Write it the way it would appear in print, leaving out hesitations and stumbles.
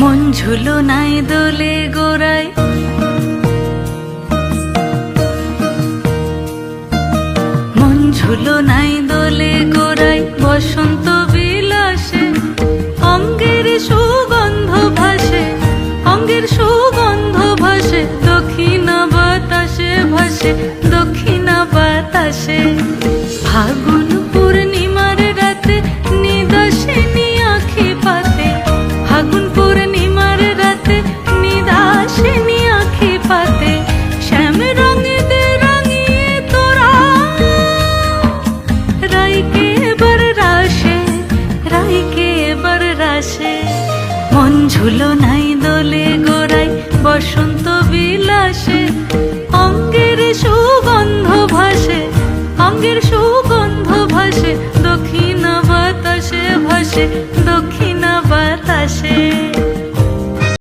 মন ঝুলো নাই দোলে গোড়ায়, মন ঝুলো নাই দোলে গোড়ায়, বসন্ত বিলাসে অঙ্গের সুগন্ধ ভাসে, অঙ্গের সুগন্ধ ভাসে, দক্ষিণা বাতাসে ভাসে, দক্ষিণা বাতাসে। ফাগুন পূর্ণিমার রাতে নিদাসিনী আঁখি পাতে, ফাগুন পূর্ণিমার রাতে নিদাসিনী আঁখি পাতে, শ্যাম রঙে দে রাঙিয়ে তোরা রাইকে এবার রাশে, রাইকে এবার রাশে। মন ঝুলো নাই দোলে গোড়ায়, বসন্ত বিলাসে অঙ্গের সুগন্ধ ভাসে, অঙ্গের সুগন্ধ ভাসে, দক্ষিণা বাতাসে ভাসে।